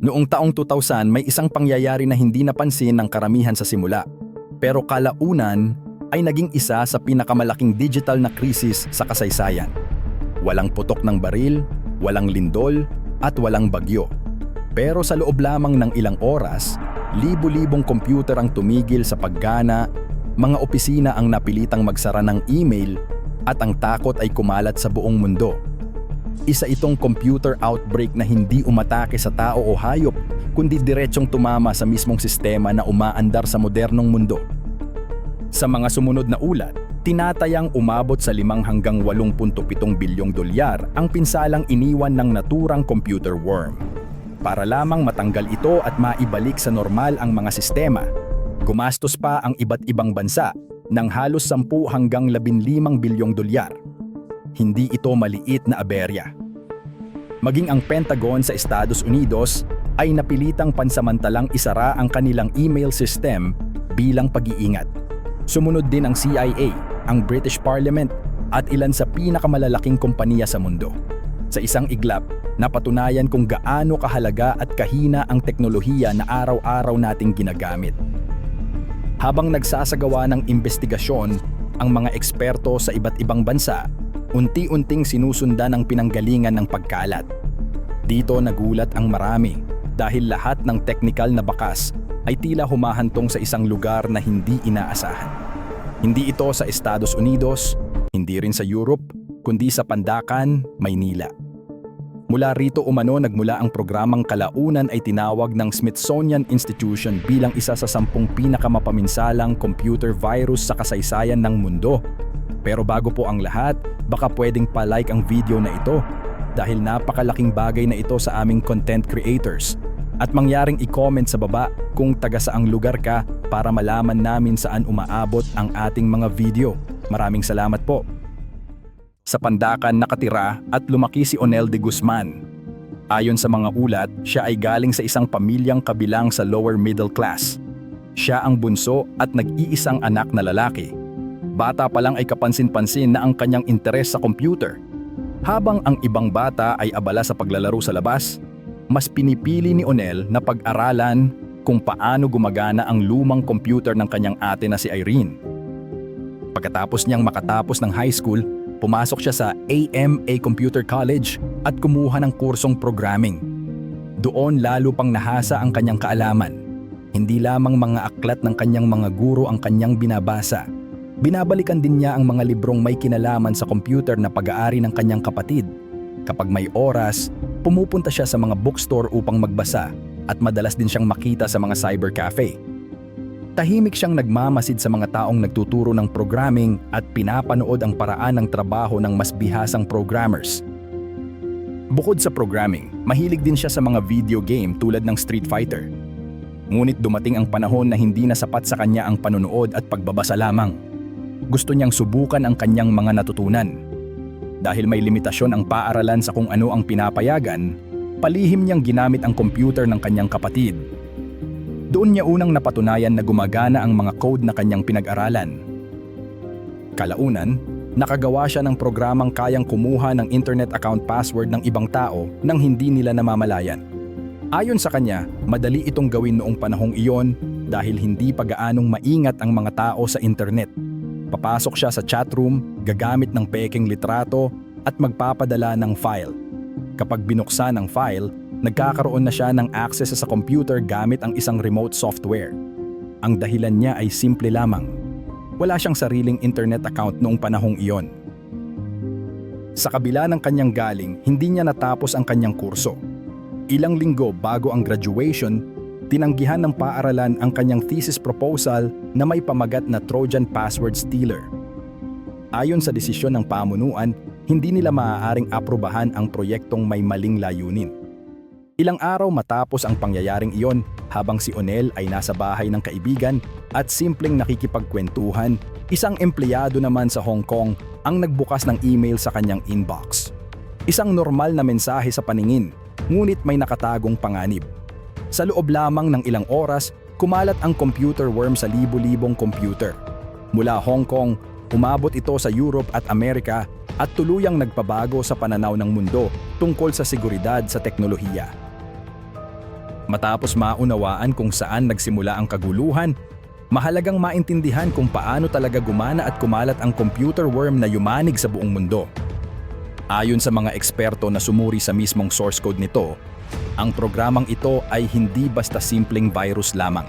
Noong taong 2000 may isang pangyayari na hindi napansin ng karamihan sa simula. Pero kalaunan ay naging isa sa pinakamalaking digital na krisis sa kasaysayan. Walang putok ng baril, walang lindol, at walang bagyo. Pero sa loob lamang ng ilang oras, libu-libong computer ang tumigil sa paggana, mga opisina ang napilitang magsara ng email, at ang takot ay kumalat sa buong mundo. Isa itong computer outbreak na hindi umatake sa tao o hayop, kundi diretsong tumama sa mismong sistema na umaandar sa modernong mundo. Sa mga sumunod na ulat, tinatayang umabot sa 5 hanggang 8.7 bilyong dolyar ang pinsalang iniwan ng naturang computer worm. Para lamang matanggal ito at maibalik sa normal ang mga sistema, gumastos pa ang iba't ibang bansa ng halos 10 hanggang 15 bilyong dolyar. Hindi ito maliit na aberya. Maging ang Pentagon sa Estados Unidos ay napilitang pansamantalang isara ang kanilang email system bilang pag-iingat. Sumunod din ang CIA, ang British Parliament at ilan sa pinakamalalaking kompanya sa mundo. Sa isang iglap, napatunayan kung gaano kahalaga at kahina ang teknolohiya na araw-araw nating ginagamit. Habang nagsasagawa ng investigasyon, ang mga eksperto sa iba't ibang bansa unti-unting sinusundan ang pinanggalingan ng pagkalat. Dito nagulat ang marami dahil lahat ng teknikal na bakas ay tila humahantong sa isang lugar na hindi inaasahan. Hindi ito sa Estados Unidos, hindi rin sa Europe, kundi sa Pandacan, Maynila. Mula rito umano nagmula ang programang kalaunan ay tinawag ng Smithsonian Institution bilang isa sa 10 pinakamapaminsalang computer virus sa kasaysayan ng mundo. Pero bago po ang lahat, baka pwedeng pa-like ang video na ito dahil napakalaking bagay na ito sa aming content creators. At mangyaring i-comment sa baba kung taga saang lugar ka para malaman namin saan umaabot ang ating mga video. Maraming salamat po. Sa Pandacan nakatira at lumaki si Onel de Guzman. Ayon sa mga ulat, siya ay galing sa isang pamilyang kabilang sa lower middle class. Siya ang bunso at nag-iisang anak na lalaki. Bata pa lang ay kapansin-pansin na ang kanyang interes sa computer. Habang ang ibang bata ay abala sa paglalaro sa labas, mas pinipili ni Onel na pag-aralan kung paano gumagana ang lumang computer ng kanyang ate na si Irene. Pagkatapos niyang makatapos ng high school, pumasok siya sa AMA Computer College at kumuha ng kursong programming. Doon lalo pang nahasa ang kanyang kaalaman. Hindi lamang mga aklat ng kanyang mga guro ang kanyang binabasa. Binabalikan din niya ang mga librong may kinalaman sa computer na pag-aari ng kanyang kapatid. Kapag may oras, pumupunta siya sa mga bookstore upang magbasa at madalas din siyang makita sa mga cybercafe. Tahimik siyang nagmamasid sa mga taong nagtuturo ng programming at pinapanood ang paraan ng trabaho ng mas bihasang programmers. Bukod sa programming, mahilig din siya sa mga video game tulad ng Street Fighter. Ngunit dumating ang panahon na hindi na sapat sa kanya ang panonood at pagbabasa lamang. Gusto niyang subukan ang kanyang mga natutunan. Dahil may limitasyon ang paaralan sa kung ano ang pinapayagan, palihim niyang ginamit ang computer ng kanyang kapatid. Doon niya unang napatunayan na gumagana ang mga code na kanyang pinag-aralan. Kalaunan, nakagawa siya ng programang kayang kumuha ng internet account password ng ibang tao nang hindi nila namamalayan. Ayon sa kanya, madali itong gawin noong panahong iyon dahil hindi pa gaanong maingat ang mga tao sa internet. Papasok siya sa chatroom, gagamit ng pekeng litrato at magpapadala ng file. Kapag binuksan ang file, nagkakaroon na siya ng access sa computer gamit ang isang remote software. Ang dahilan niya ay simple lamang. Wala siyang sariling internet account noong panahong iyon. Sa kabila ng kanyang galing, hindi niya natapos ang kanyang kurso. Ilang linggo bago ang graduation, tinanggihan ng paaralan ang kanyang thesis proposal na may pamagat na Trojan password stealer. Ayon sa desisyon ng pamunuan, hindi nila maaaring aprobahan ang proyektong may maling layunin. Ilang araw matapos ang pangyayaring iyon, habang si Onel ay nasa bahay ng kaibigan at simpleng nakikipagkwentuhan, isang empleyado naman sa Hong Kong ang nagbukas ng email sa kanyang inbox. Isang normal na mensahe sa paningin, ngunit may nakatagong panganib. Sa loob lamang ng ilang oras, kumalat ang computer worm sa libu-libong computer. Mula Hong Kong, umabot ito sa Europe at Amerika at tuluyang nagpabago sa pananaw ng mundo tungkol sa seguridad sa teknolohiya. Matapos maunawaan kung saan nagsimula ang kaguluhan, mahalagang maintindihan kung paano talaga gumana at kumalat ang computer worm na yumanig sa buong mundo. Ayon sa mga eksperto na sumuri sa mismong source code nito, ang programang ito ay hindi basta simpleng virus lamang.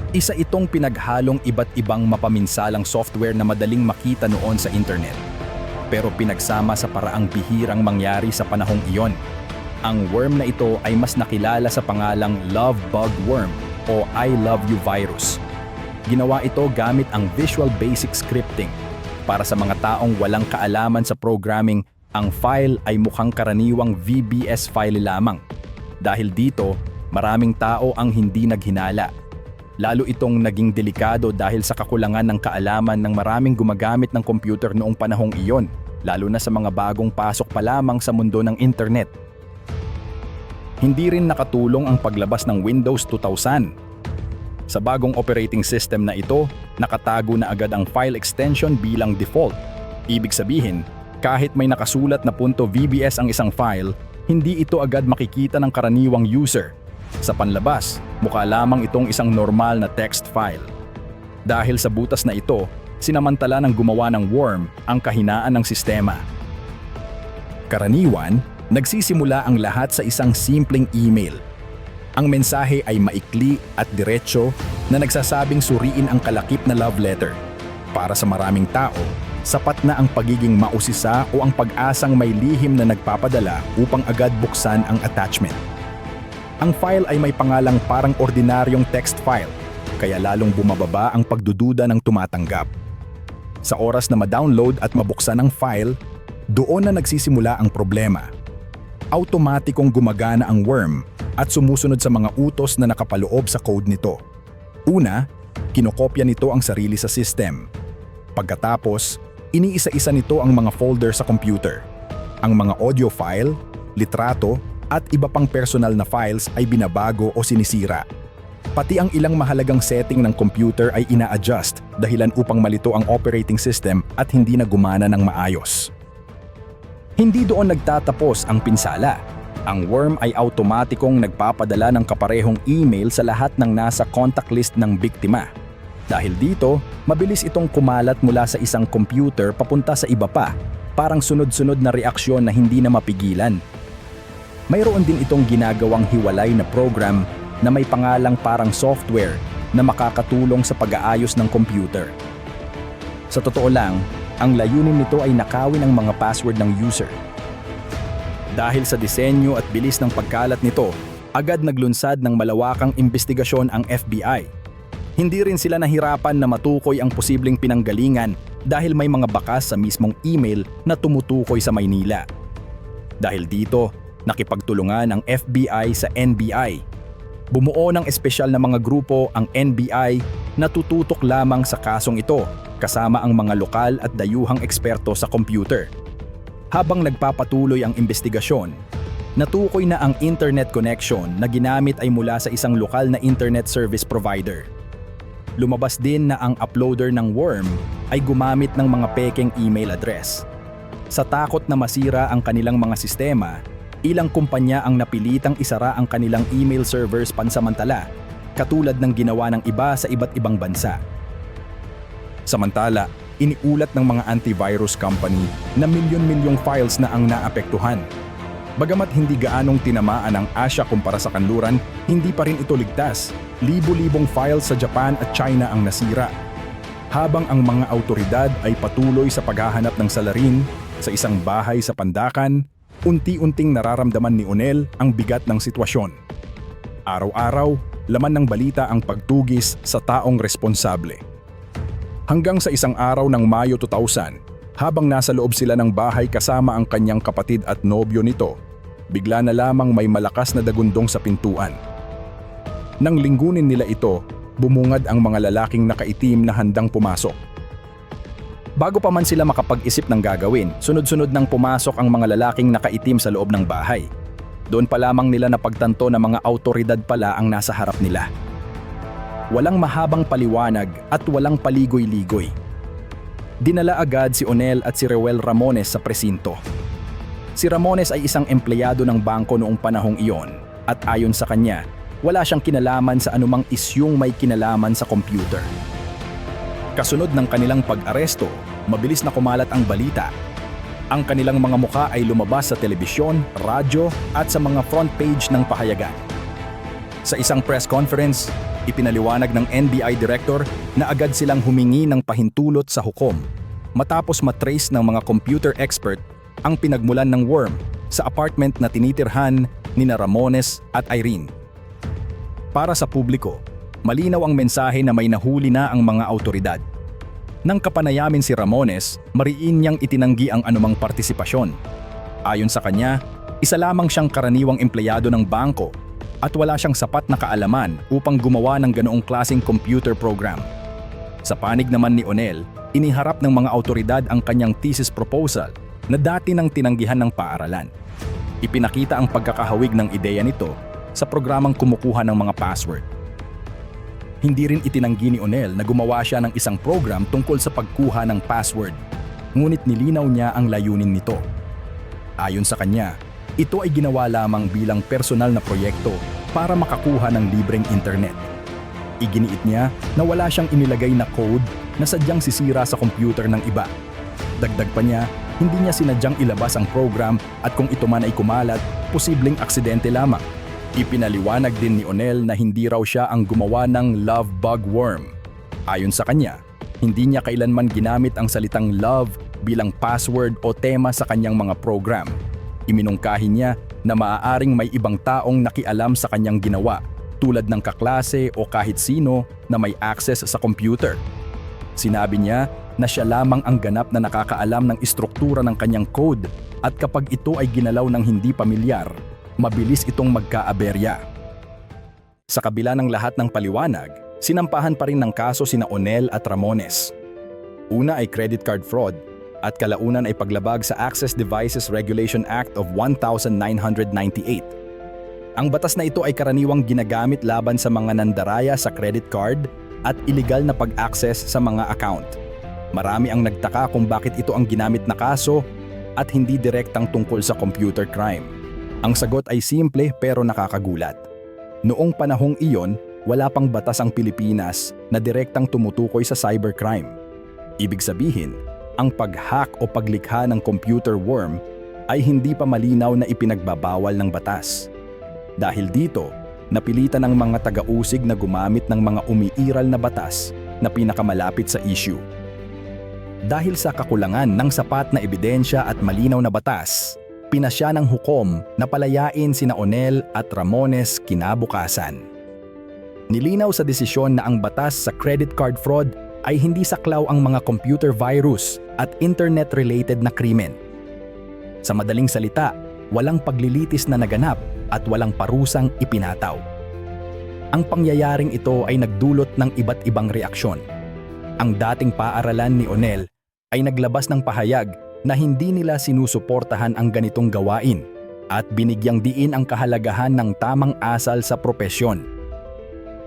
Isa itong pinaghalong iba't ibang mapaminsalang software na madaling makita noon sa internet, pero pinagsama sa paraang bihirang mangyari sa panahong iyon. Ang worm na ito ay mas nakilala sa pangalang Love Bug Worm o I Love You virus. Ginawa ito gamit ang Visual Basic Scripting. Para sa mga taong walang kaalaman sa programming, ang file ay mukhang karaniwang VBS file lamang. Dahil dito, maraming tao ang hindi naghinala. Lalo itong naging delikado dahil sa kakulangan ng kaalaman ng maraming gumagamit ng computer noong panahong iyon, lalo na sa mga bagong pasok pa lamang sa mundo ng internet. Hindi rin nakatulong ang paglabas ng Windows 2000. Sa bagong operating system na ito, nakatago na agad ang file extension bilang default. Ibig sabihin, kahit may nakasulat na .vbs ang isang file, hindi ito agad makikita ng karaniwang user. Sa panlabas, mukha lamang itong isang normal na text file. Dahil sa butas na ito, sinamantala ng gumawa ng worm ang kahinaan ng sistema. Karaniwan, nagsisimula ang lahat sa isang simpleng email. Ang mensahe ay maikli at diretso na nagsasabing suriin ang kalakip na love letter. Para sa maraming tao, sapat na ang pagiging mausisa o ang pag-asang may lihim na nagpapadala upang agad buksan ang attachment. Ang file ay may pangalang parang ordinaryong text file, kaya lalong bumababa ang pagdududa ng tumatanggap. Sa oras na ma-download at mabuksan ang file, doon na nagsisimula ang problema. Automatikong gumagana ang worm at sumusunod sa mga utos na nakapaloob sa code nito. Una, kinokopya nito ang sarili sa system. Pagkatapos, iniisa-isa nito ang mga folder sa computer. Ang mga audio file, litrato, at iba pang personal na files ay binabago o sinisira. Pati ang ilang mahalagang setting ng computer ay ina-adjust dahilan upang malito ang operating system at hindi na gumana ng maayos. Hindi doon nagtatapos ang pinsala. Ang worm ay automatikong nagpapadala ng kaparehong email sa lahat ng nasa contact list ng biktima. Dahil dito, mabilis itong kumalat mula sa isang computer papunta sa iba pa, parang sunod-sunod na reaksyon na hindi na mapigilan. Mayroon din itong ginagawang hiwalay na program na may pangalang parang software na makakatulong sa pag-aayos ng computer. Sa totoo lang, ang layunin nito ay nakawin ang mga password ng user. Dahil sa disenyo at bilis ng pagkalat nito, agad naglunsad ng malawakang imbestigasyon ang FBI. Hindi rin sila nahirapan na matukoy ang posibleng pinanggalingan dahil may mga bakas sa mismong email na tumutukoy sa Maynila. Dahil dito, nakipagtulungan ang FBI sa NBI. Bumuo ng espesyal na mga grupo ang NBI na tututok lamang sa kasong ito, kasama ang mga lokal at dayuhang eksperto sa computer. Habang nagpapatuloy ang investigasyon, natukoy na ang internet connection na ginamit ay mula sa isang lokal na internet service provider. Lumabas din na ang uploader ng worm ay gumamit ng mga pekeng email address. Sa takot na masira ang kanilang mga sistema, ilang kumpanya ang napilitang isara ang kanilang email servers pansamantala, katulad ng ginawa ng iba sa iba't ibang bansa. Samantala, iniulat ng mga antivirus company na milyon-milyong files na ang naapektuhan. Bagamat hindi gaanong tinamaan ang Asia kumpara sa kanluran, hindi pa rin ito ligtas. Libo-libong files sa Japan at China ang nasira. Habang ang mga autoridad ay patuloy sa paghahanap ng salarin sa isang bahay sa Pandacan, unti-unting nararamdaman ni Onel ang bigat ng sitwasyon. Araw-araw, laman ng balita ang pagtugis sa taong responsable. Hanggang sa isang araw ng Mayo 2000, habang nasa loob sila ng bahay kasama ang kanyang kapatid at nobyo nito, bigla na lamang may malakas na dagundong sa pintuan. Nang linggunin nila ito, bumungad ang mga lalaking nakaitim na handang pumasok. Bago pa man sila makapag-isip ng gagawin, sunod-sunod nang pumasok ang mga lalaking nakaitim sa loob ng bahay. Doon pa lamang nila napagtanto na mga autoridad pala ang nasa harap nila. Walang mahabang paliwanag at walang paligoy-ligoy. Dinala agad si Onel at si Reuel Ramones sa presinto. Si Ramones ay isang empleyado ng bangko noong panahong iyon at ayon sa kanya, wala siyang kinalaman sa anumang isyung may kinalaman sa computer. Kasunod ng kanilang pag-aresto, mabilis na kumalat ang balita. Ang kanilang mga mukha ay lumabas sa telebisyon, radyo at sa mga front page ng pahayagan. Sa isang press conference, ipinaliwanag ng NBI Director na agad silang humingi ng pahintulot sa hukom matapos matrace ng mga computer expert ang pinagmulan ng worm sa apartment na tinitirhan ni Ramones at Irene. Para sa publiko, malinaw ang mensahe na may nahuli na ang mga autoridad. Nang kapanayamin si Ramones, mariin niyang itinanggi ang anumang partisipasyon. Ayon sa kanya, isa lamang siyang karaniwang empleyado ng bangko at wala siyang sapat na kaalaman upang gumawa ng ganoong klaseng computer program. Sa panig naman ni Onel, iniharap ng mga autoridad ang kanyang thesis proposal na dati nang tinanggihan ng paaralan. Ipinakita ang pagkakahawig ng ideya nito sa programang kumukuha ng mga password. Hindi rin itinanggi ni Onel na gumawa siya ng isang program tungkol sa pagkuha ng password, ngunit nilinaw niya ang layunin nito. Ayon sa kanya, ito ay ginawa lamang bilang personal na proyekto para makakuha ng libreng internet. Iginiit niya na wala siyang inilagay na code na sadyang sisira sa computer ng iba. Dagdag pa niya, hindi niya sinadyang ilabas ang program at kung ito man ay kumalat, posibleng aksidente lamang. Ipinaliwanag din ni Onel na hindi raw siya ang gumawa ng love bug worm. Ayon sa kanya, hindi niya kailanman ginamit ang salitang love bilang password o tema sa kanyang mga program. Iminungkahi niya na maaaring may ibang taong nakialam sa kanyang ginawa, tulad ng kaklase o kahit sino na may access sa computer. Sinabi niya na siya lamang ang ganap na nakakaalam ng istruktura ng kanyang code at kapag ito ay ginalaw ng hindi pamilyar, mabilis itong magkaaberya. Sa kabila ng lahat ng paliwanag, sinampahan pa rin ng kaso sina Onel at Ramones. Una ay credit card fraud at kalaunan ay paglabag sa Access Devices Regulation Act of 1998. Ang batas na ito ay karaniwang ginagamit laban sa mga nandaraya sa credit card at iligal na pag-access sa mga account. Marami ang nagtaka kung bakit ito ang ginamit na kaso at hindi direktang tungkol sa computer crime. Ang sagot ay simple pero nakakagulat. Noong panahong iyon, wala pang batas ang Pilipinas na direktang tumutukoy sa cybercrime. Ibig sabihin, ang pag-hack o paglikha ng computer worm ay hindi pa malinaw na ipinagbabawal ng batas. Dahil dito, napilitan ng mga taga-usig na gumamit ng mga umiiral na batas na pinakamalapit sa issue. Dahil sa kakulangan ng sapat na ebidensya at malinaw na batas, pinasya ng hukom na palayain sina Onel at Ramones kinabukasan. Nilinaw sa desisyon na ang batas sa credit card fraud ay hindi saklaw ang mga computer virus at internet-related na krimen. Sa madaling salita, walang paglilitis na naganap at walang parusang ipinataw. Ang pangyayaring ito ay nagdulot ng iba't ibang reaksyon. Ang dating paaralan ni Onel ay naglabas ng pahayag na hindi nila sinusuportahan ang ganitong gawain at binigyang diin ang kahalagahan ng tamang asal sa propesyon.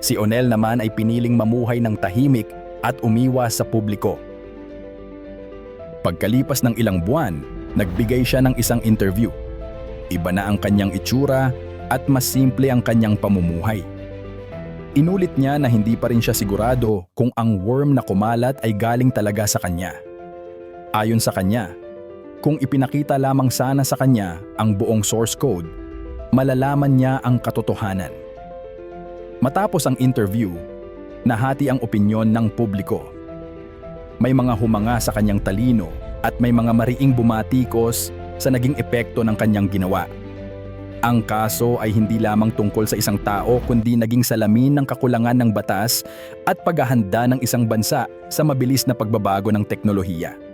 Si Onel naman ay piniling mamuhay ng tahimik at umiwas sa publiko. Pagkalipas ng ilang buwan, nagbigay siya ng isang interview. Iba na ang kanyang itsura at mas simple ang kanyang pamumuhay. Inulit niya na hindi pa rin siya sigurado kung ang worm na kumalat ay galing talaga sa kanya. Ayon sa kanya, kung ipinakita lamang sana sa kanya ang buong source code, malalaman niya ang katotohanan. Matapos ang interview, nahati ang opinyon ng publiko. May mga humanga sa kanyang talino at may mga mariing bumatikos sa naging epekto ng kanyang ginawa. Ang kaso ay hindi lamang tungkol sa isang tao kundi naging salamin ng kakulangan ng batas at paghahanda ng isang bansa sa mabilis na pagbabago ng teknolohiya.